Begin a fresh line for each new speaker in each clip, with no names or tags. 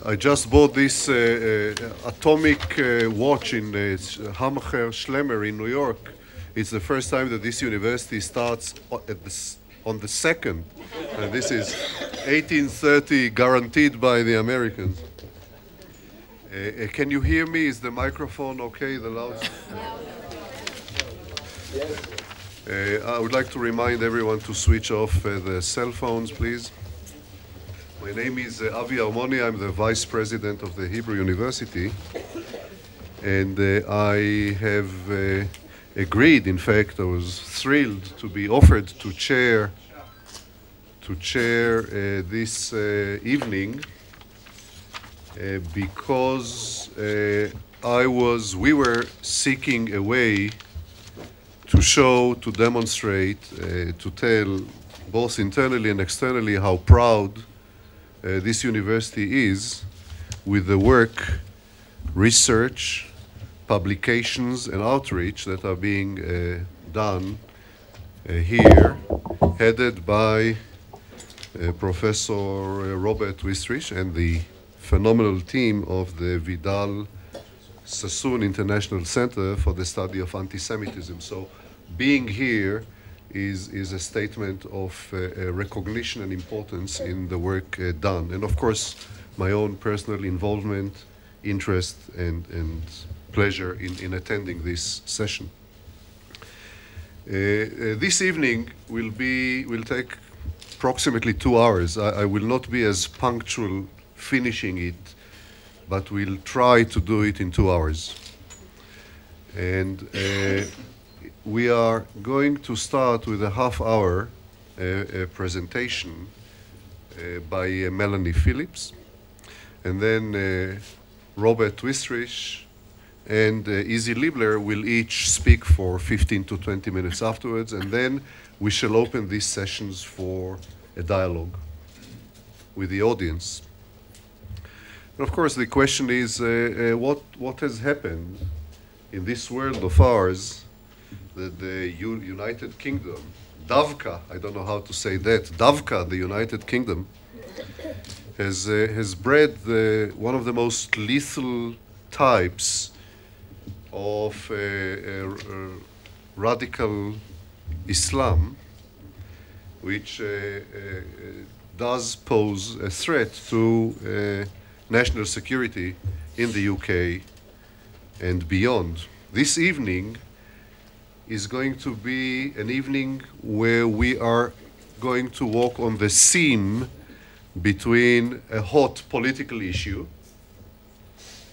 I just bought this atomic watch in Hammacher Schlemmer in New York. It's the first time that this university starts on the 2nd. And this is 1830, guaranteed by the Americans. Can you hear me? Is the microphone okay? The loud? I would like to remind everyone to switch off the cell phones, please. My name is Avi Armoni. I'm the Vice President of the Hebrew University. And I have agreed, in fact, I was thrilled to be offered to chair this evening because we were seeking a way to show, to demonstrate, to tell both internally and externally how proud this university is with the work, research, publications, and outreach that are being done here, headed by Professor Robert Wistrich and the phenomenal team of the Vidal Sassoon International Center for the Study of Antisemitism. So being here is a statement of recognition and importance in the work done. And of course, my own personal involvement, interest, and pleasure in attending this session. This evening will take approximately 2 hours. I will not be as punctual finishing it, but we'll try to do it in 2 hours. And we are going to start with a half-hour presentation by Melanie Phillips, and then Robert Wistrich and Izzy Leibler will each speak for 15 to 20 minutes afterwards, and then we shall open these sessions for a dialogue with the audience. And of course, the question is, what has happened in this world of ours that the United Kingdom, Davka, I don't know how to say that, Davka, the United Kingdom, has bred one of the most lethal types of radical Islam, which does pose a threat to national security in the UK and beyond. This evening is going to be an evening where we are going to walk on the seam between a hot political issue,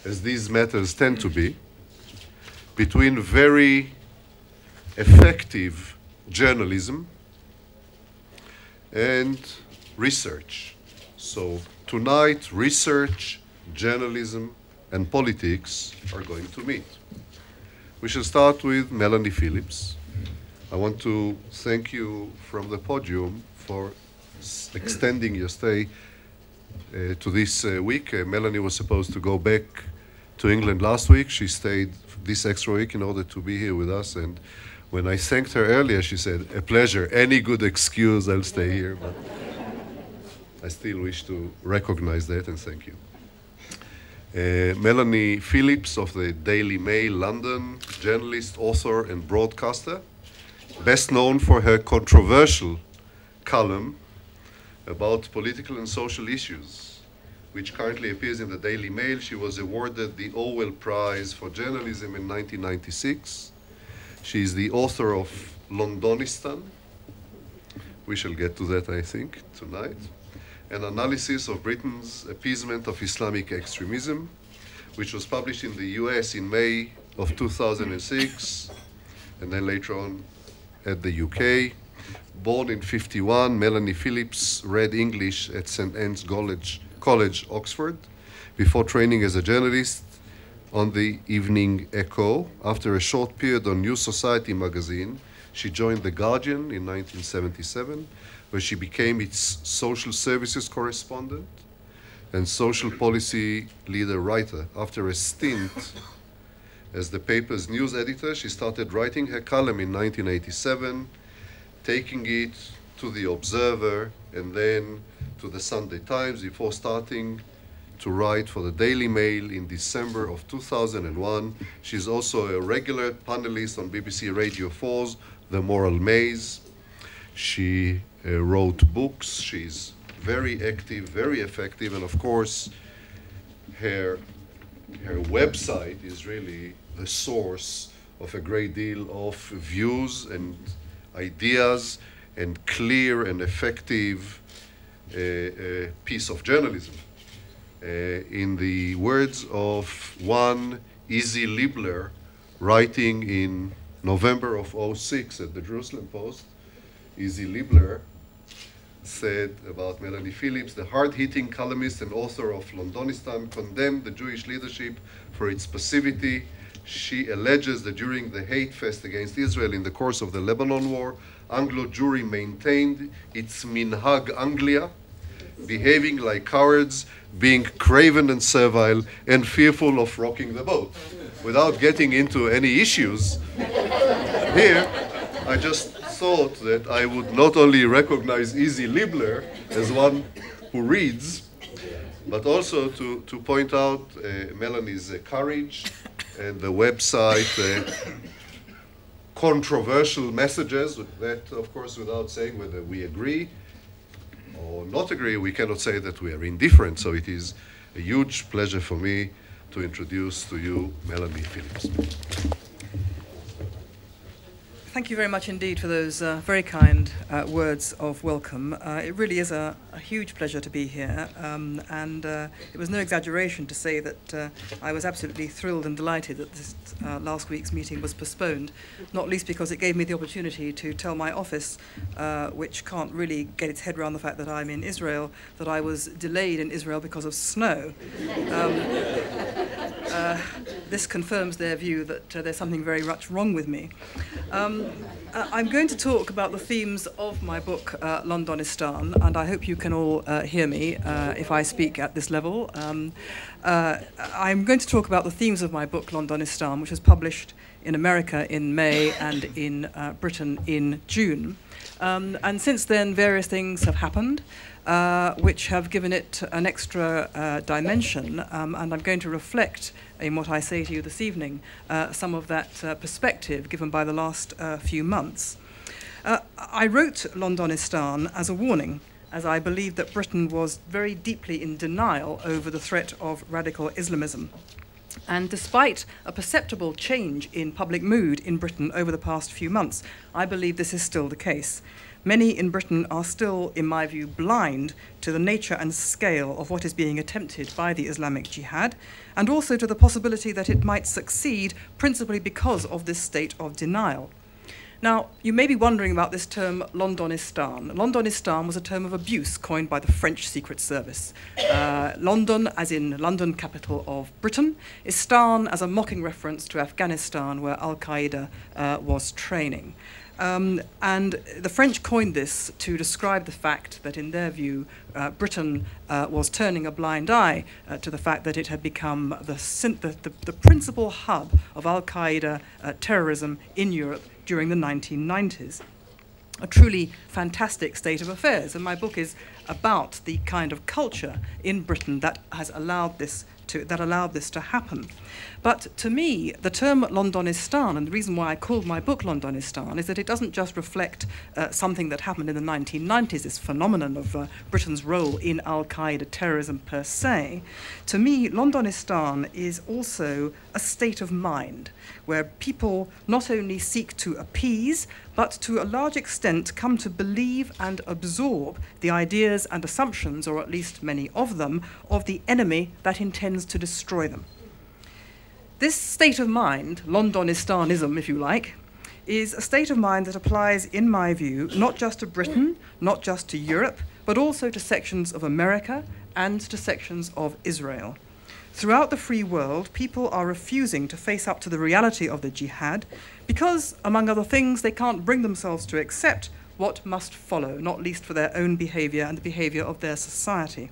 as these matters tend to be, between very effective journalism and research. So tonight, research, journalism, and politics are going to meet. We shall start with Melanie Phillips. I want to thank you from the podium for extending your stay to this week. Melanie was supposed to go back to England last week. She stayed this extra week in order to be here with us. And when I thanked her earlier, she said, "A pleasure. Any good excuse, I'll stay here." But I still wish to recognize that and thank you. Melanie Phillips of the Daily Mail, London, journalist, author, and broadcaster, best known for her controversial column about political and social issues, which currently appears in the Daily Mail. She was awarded the Orwell Prize for Journalism in 1996. She is the author of Londonistan. We shall get to that, I think, tonight. An analysis of Britain's appeasement of Islamic extremism, which was published in the US in May of 2006, and then later on at the UK. Born in '51, Melanie Phillips read English at St. Anne's College, Oxford, before training as a journalist on the Evening Echo. After a short period on New Society magazine, she joined The Guardian in 1977, where she became its social services correspondent and social policy leader writer. After a stint as the paper's news editor, she started writing her column in 1987, taking it to The Observer and then to the Sunday Times before starting to write for the Daily Mail in December of 2001. She's also a regular panelist on BBC Radio 4's The Moral Maze. She wrote books. She's very active, very effective, and of course, her website is really the source of a great deal of views and ideas and clear and effective piece of journalism. In the words of one Izzy Leibler, writing in November of '06 at the Jerusalem Post, Izzy Leibler said about Melanie Phillips, the hard-hitting columnist and author of Londonistan condemned the Jewish leadership for its passivity. She alleges that during the hate fest against Israel in the course of the Lebanon War, Anglo Jewry maintained its minhag Anglia, behaving like cowards, being craven and servile, and fearful of rocking the boat. Without getting into any issues here, I just thought that I would not only recognize Izzy Leibler as one who reads, but also to point out Melanie's courage and the website controversial messages that, of course, without saying whether we agree or not agree, we cannot say that we are indifferent. So it is a huge pleasure for me to introduce to you Melanie Phillips.
Thank you very much indeed for those very kind words of welcome. It really is a huge pleasure to be here, and it was no exaggeration to say that I was absolutely thrilled and delighted that this last week's meeting was postponed, not least because it gave me the opportunity to tell my office, which can't really get its head around the fact that I'm in Israel, that I was delayed in Israel because of snow. This confirms their view that there's something very much wrong with me. I'm going to talk about the themes of my book, Londonistan, and I hope you can all hear me if I speak at this level. I'm going to talk about the themes of my book, Londonistan, which was published in America in May and in Britain in June. And since then, various things have happened, which have given it an extra dimension, and I'm going to reflect in what I say to you this evening some of that perspective given by the last few months. I wrote Londonistan as a warning, as I believed that Britain was very deeply in denial over the threat of radical Islamism. And despite a perceptible change in public mood in Britain over the past few months, I believe this is still the case. Many in Britain are still, in my view, blind to the nature and scale of what is being attempted by the Islamic Jihad, and also to the possibility that it might succeed principally because of this state of denial. Now, you may be wondering about this term Londonistan. Londonistan was a term of abuse coined by the French Secret Service. London, as in London, capital of Britain, Istan as a mocking reference to Afghanistan, where Al-Qaeda was training. And the French coined this to describe the fact that, in their view, Britain was turning a blind eye to the fact that it had become the principal hub of Al-Qaeda terrorism in Europe during the 1990s. A truly fantastic state of affairs, and my book is about the kind of culture in Britain that has allowed this to happen. But to me, the term Londonistan, and the reason why I called my book Londonistan, is that it doesn't just reflect something that happened in the 1990s, this phenomenon of Britain's role in Al-Qaeda terrorism per se. To me, Londonistan is also a state of mind, where people not only seek to appease, but to a large extent come to believe and absorb the ideas and assumptions, or at least many of them, of the enemy that intends to destroy them. This state of mind, Londonistanism if you like, is a state of mind that applies, in my view, not just to Britain, not just to Europe, but also to sections of America and to sections of Israel. Throughout the free world, people are refusing to face up to the reality of the jihad because, among other things, they can't bring themselves to accept what must follow, not least for their own behavior and the behavior of their society.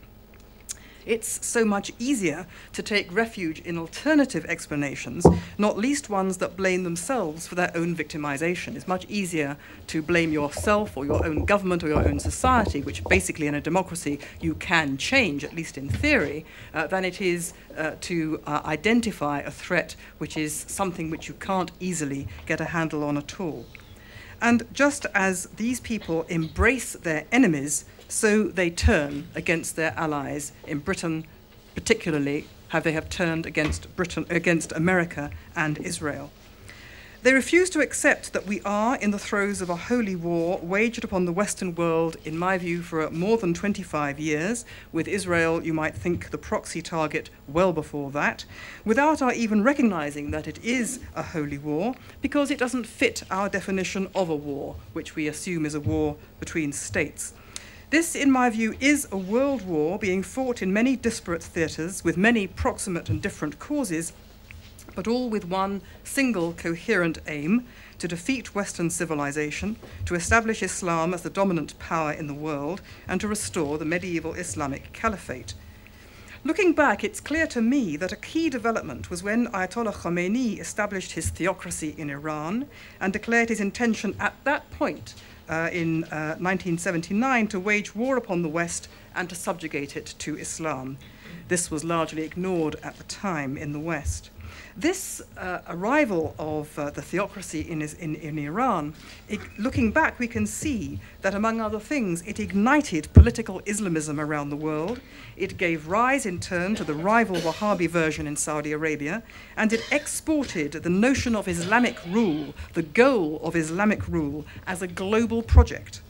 it's so much easier to take refuge in alternative explanations, not least ones that blame themselves for their own victimization. It's much easier to blame yourself or your own government or your own society, which basically in a democracy you can change, at least in theory, than it is to identify a threat which is something which you can't easily get a handle on at all. And just as these people embrace their enemies, so they turn against their allies. In Britain, particularly, they have turned against America and Israel. They refuse to accept that we are in the throes of a holy war waged upon the Western world, in my view, for more than 25 years, with Israel, you might think, the proxy target well before that, without our even recognizing that it is a holy war, because it doesn't fit our definition of a war, which we assume is a war between states. This, in my view, is a world war being fought in many disparate theatres with many proximate and different causes, but all with one single coherent aim: to defeat Western civilization, to establish Islam as the dominant power in the world, and to restore the medieval Islamic caliphate. Looking back, it's clear to me that a key development was when Ayatollah Khomeini established his theocracy in Iran and declared his intention at that point in 1979 to wage war upon the West and to subjugate it to Islam. This was largely ignored at the time in the West. This arrival of the theocracy in Iran, looking back, we can see that, among other things, it ignited political Islamism around the world. It gave rise, in turn, to the rival Wahhabi version in Saudi Arabia, and it exported the notion of Islamic rule, the goal of Islamic rule, as a global project.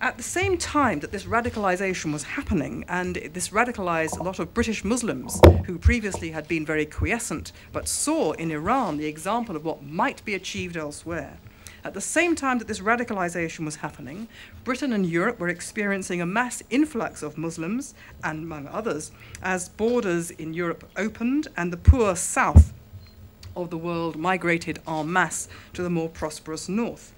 At the same time that this radicalization was happening, and this radicalized a lot of British Muslims who previously had been very quiescent, but saw in Iran the example of what might be achieved elsewhere. At the same time that this radicalization was happening, Britain and Europe were experiencing a mass influx of Muslims, and among others, as borders in Europe opened and the poor south of the world migrated en masse to the more prosperous north.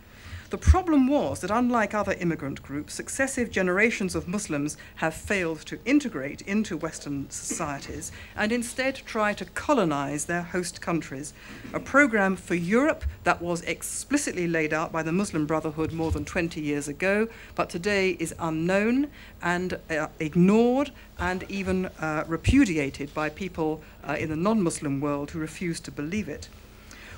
The problem was that, unlike other immigrant groups, successive generations of Muslims have failed to integrate into Western societies and instead try to colonize their host countries, a program for Europe that was explicitly laid out by the Muslim Brotherhood more than 20 years ago, but today is unknown and ignored and even repudiated by people in the non-Muslim world who refuse to believe it.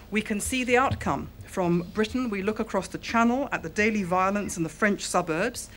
We can see the outcome. From Britain, we look across the Channel at the daily violence in the French suburbs,